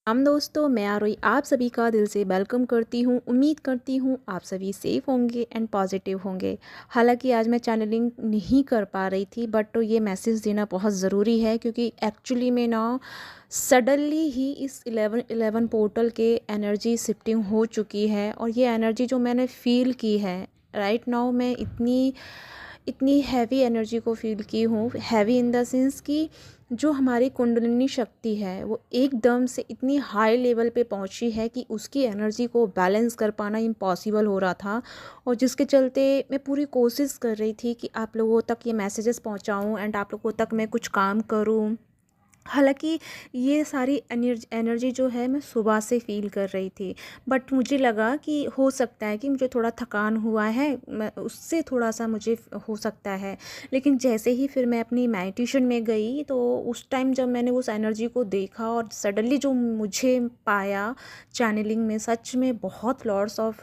हम दोस्तों, मैं आरोही आप सभी का दिल से वेलकम करती हूँ। उम्मीद करती हूँ आप सभी सेफ होंगे एंड पॉजिटिव होंगे। हालांकि आज मैं चैनलिंग नहीं कर पा रही थी, बट तो ये मैसेज देना बहुत ज़रूरी है क्योंकि एक्चुअली में ना सडनली ही इस 11-11 पोर्टल के एनर्जी शिफ्टिंग हो चुकी है। और ये एनर्जी जो मैंने फ़ील की है राइट नाउ, मैं इतनी इतनी हैवी एनर्जी को फ़ील की हूँ। हैवी इन द सेंस कि जो हमारी कुंडलिनी शक्ति है वो एकदम से इतनी हाई लेवल पे पहुंची है कि उसकी एनर्जी को बैलेंस कर पाना इम्पॉसिबल हो रहा था। और जिसके चलते मैं पूरी कोशिश कर रही थी कि आप लोगों तक ये मैसेजेस पहुंचाऊं एंड आप लोगों तक मैं कुछ काम करूं। हालाँकि ये सारी एनर्जी जो है मैं सुबह से फ़ील कर रही थी, बट मुझे लगा कि हो सकता है कि मुझे थोड़ा थकान हुआ है, मैं उससे थोड़ा-सा मुझे हो सकता है। लेकिन जैसे ही फिर मैं अपनी मेडिटेशन में गई, तो उस टाइम जब मैंने उस एनर्जी को देखा और सडनली जो मुझे पाया चैनलिंग में, सच में बहुत लॉट्स ऑफ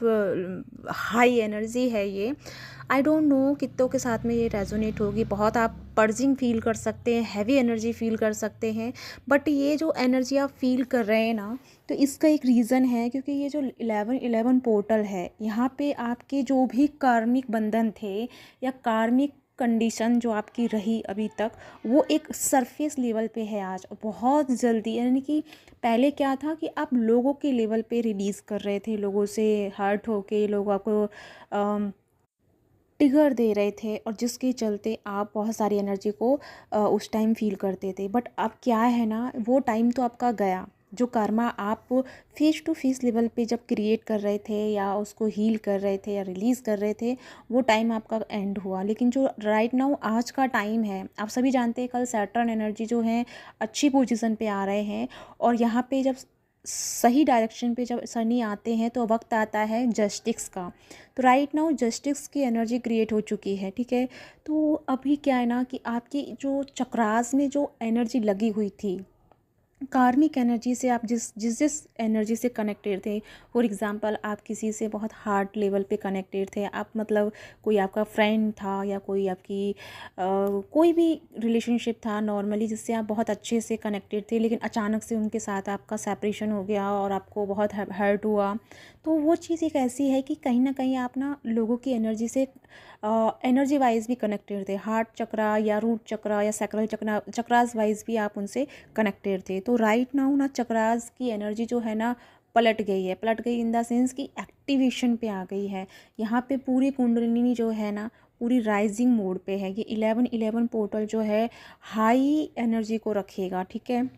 हाई एनर्जी है ये। आई डोंट नो कितनों के साथ में ये रेजोनेट होगी। बहुत आप पर्जिंग फील कर सकते हैं, हैवी एनर्जी फील कर सकते हैं। बट ये जो एनर्जी आप फील कर रहे हैं ना, तो इसका एक रीज़न है क्योंकि ये जो 11-11 पोर्टल है, यहाँ पे आपके जो भी कार्मिक बंधन थे या कार्मिक कंडीशन जो आपकी रही अभी तक, वो एक सरफेस लेवल पे है आज बहुत जल्दी। यानी कि पहले क्या था कि आप लोगों के लेवल पे रिलीज़ कर रहे थे, लोगों से हर्ट होके लोग आपको ट्रिगर दे रहे थे, और जिसके चलते आप बहुत सारी एनर्जी को उस टाइम फील करते थे। बट अब क्या है ना, वो टाइम तो आपका गया। जो कर्मा आप फेस टू फेस लेवल पे जब क्रिएट कर रहे थे या उसको हील कर रहे थे या रिलीज़ कर रहे थे, वो टाइम आपका एंड हुआ। लेकिन जो राइट नाउ आज का टाइम है, आप सभी जानते हैं कल सैटर्न एनर्जी जो है अच्छी पोजीशन पे आ रहे हैं। और यहाँ पे जब सही डायरेक्शन पे जब शनि आते हैं तो वक्त आता है जस्टिस का। तो राइट नाउ जस्टिस की एनर्जी क्रिएट हो चुकी है, ठीक है। तो अभी क्या है ना कि आपकी जो चक्रास में जो एनर्जी लगी हुई थी, कार्मिक एनर्जी से आप जिस जिस जिस एनर्जी से कनेक्टेड थे, फॉर एग्जांपल आप किसी से बहुत हार्ट लेवल पे कनेक्टेड थे, आप मतलब कोई आपका फ्रेंड था या कोई आपकी कोई भी रिलेशनशिप था नॉर्मली जिससे आप बहुत अच्छे से कनेक्टेड थे, लेकिन अचानक से उनके साथ आपका सेपरेशन हो गया और आपको बहुत हर्ट हुआ। तो वो चीज़ एक ऐसी है कि कहीं ना कहीं आप ना लोगों की एनर्जी से एनर्जी वाइज भी कनेक्टेड थे, हार्ट चक्रा या रूट चक्रा या सैक्रल चक्रा चक्रास वाइज भी आप उनसे कनेक्टेड थे। तो राइट नाउ ना चक्रास की एनर्जी जो है ना पलट गई इन द सेंस कि एक्टिवेशन पे आ गई है। यहाँ पे पूरी कुंडलिनी जो है ना पूरी राइजिंग मोड पे है। ये 11-11 पोर्टल जो है हाई एनर्जी को रखेगा, ठीक है।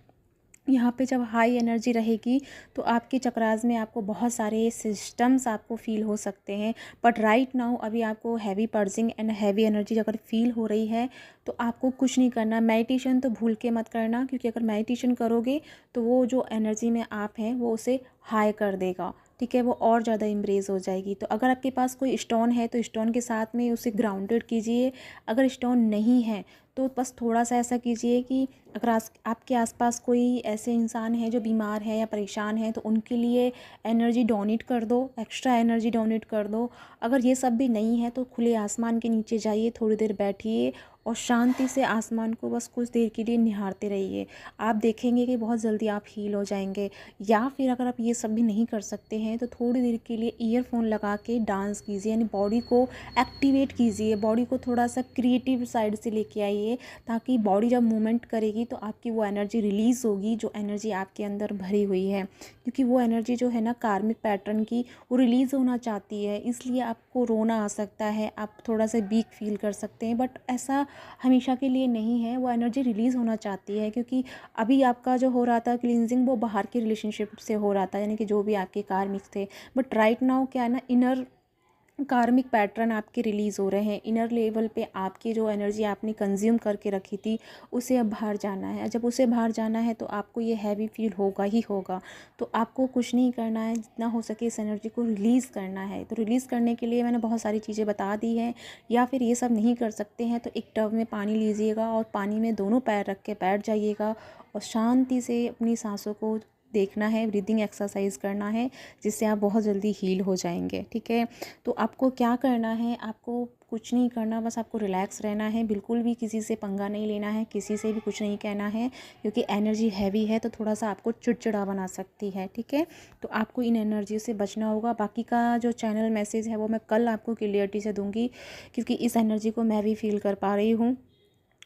यहाँ पे जब हाई एनर्जी रहेगी तो आपके चक्रास में आपको बहुत सारे सिस्टम्स आपको फील हो सकते हैं। बट राइट नाउ अभी आपको heavy purging and heavy energy अगर फील हो रही है तो आपको कुछ नहीं करना। मेडिटेशन तो भूल के मत करना, क्योंकि अगर मेडिटेशन करोगे तो वो जो एनर्जी में आप हैं वो उसे हाई कर देगा, ठीक है। वो और ज़्यादा इम्ब्रेज हो जाएगी। तो अगर आपके पास कोई स्टोन है तो स्टोन के साथ में उसे ग्राउंडेड कीजिए। अगर स्टोन नहीं है तो बस थोड़ा सा ऐसा कीजिए कि अगर आपके आसपास कोई ऐसे इंसान हैं जो बीमार हैं या परेशान हैं तो उनके लिए एनर्जी डोनेट कर दो, एक्स्ट्रा एनर्जी डोनेट कर दो। अगर ये सब भी नहीं है तो खुले आसमान के नीचे जाइए, थोड़ी देर बैठिए और शांति से आसमान को बस कुछ देर के लिए निहारते रहिए। आप देखेंगे कि बहुत जल्दी आप हील हो जाएंगे। या फिर अगर आप ये सब भी नहीं कर सकते हैं तो थोड़ी देर के लिए ईयरफोन लगा के डांस कीजिए, यानी बॉडी को एक्टिवेट कीजिए, बॉडी को थोड़ा सा क्रिएटिव साइड से लेके आइए, ताकि बॉडी जब मूवमेंट करेगी तो आपकी वो एनर्जी रिलीज़ होगी जो एनर्जी आपके अंदर भरी हुई है। क्योंकि वो एनर्जी जो है ना कार्मिक पैटर्न की, वो रिलीज़ होना चाहती है, इसलिए आपको रोना आ सकता है, आप थोड़ा सा वीक फील कर सकते हैं। बट ऐसा हमेशा के लिए नहीं है, वो एनर्जी रिलीज़ होना चाहती है। क्योंकि अभी आपका जो हो रहा था क्लींजिंग वो बाहर की रिलेशनशिप से हो रहा था, यानी कि जो भी आपके कार्मिक थे। बट राइट नाउ क्या है ना, इनर कार्मिक पैटर्न आपके रिलीज़ हो रहे हैं। इनर लेवल पे आपकी जो एनर्जी आपने कंज्यूम करके रखी थी उसे अब बाहर जाना है। जब उसे बाहर जाना है तो आपको ये हैवी फील होगा ही होगा। तो आपको कुछ नहीं करना है, जितना हो सके इस एनर्जी को रिलीज़ करना है। तो रिलीज़ करने के लिए मैंने बहुत सारी चीज़ें बता दी हैं। या फिर ये सब नहीं कर सकते हैं तो एक टब में पानी लीजिएगा और पानी में दोनों पैर रख के बैठ जाइएगा और शांति से अपनी सांसों को देखना है, ब्रीदिंग एक्सरसाइज करना है, जिससे आप बहुत जल्दी हील हो जाएंगे, ठीक है। तो आपको क्या करना है, आपको कुछ नहीं करना, बस आपको रिलैक्स रहना है, बिल्कुल भी किसी से पंगा नहीं लेना है, किसी से भी कुछ नहीं कहना है, क्योंकि एनर्जी हैवी है तो थोड़ा सा आपको चिड़चिड़ा बना सकती है, ठीक है। तो आपको इन एनर्जी से बचना होगा। बाकी का जो चैनल मैसेज है वो मैं कल आपको क्लियरिटी से दूंगी, क्योंकि इस एनर्जी को मैं भी फील कर पा रही हूँ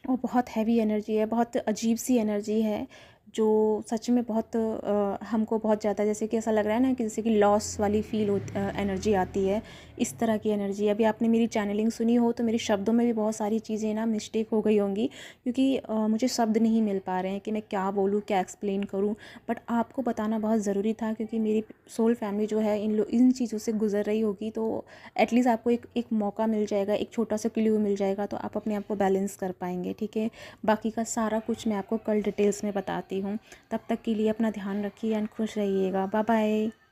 और बहुत हैवी एनर्जी है, बहुत अजीब सी एनर्जी है, जो सच में बहुत हमको बहुत ज़्यादा जैसे कि ऐसा लग रहा है ना कि जैसे कि लॉस वाली फील एनर्जी आती है, इस तरह की एनर्जी। अभी आपने मेरी चैनलिंग सुनी हो तो मेरे शब्दों में भी बहुत सारी चीज़ें ना मिस्टेक हो गई होंगी, क्योंकि मुझे शब्द नहीं मिल पा रहे हैं कि मैं क्या बोलूँ, क्या एक्सप्लेन करूँ। बट आपको बताना बहुत ज़रूरी था, क्योंकि मेरी सोल फैमिली जो है इन चीज़ों से गुजर रही होगी, तो एटलीस्ट आपको एक मौका मिल जाएगा, एक छोटा सा क्ल्यू मिल जाएगा, तो आप अपने आप को बैलेंस कर पाएंगे, ठीक है। बाकी का सारा कुछ मैं आपको कल डिटेल्स में बताती हूँ। तब तक के लिए अपना ध्यान रखिए एंड खुश रहिएगा। Bye bye.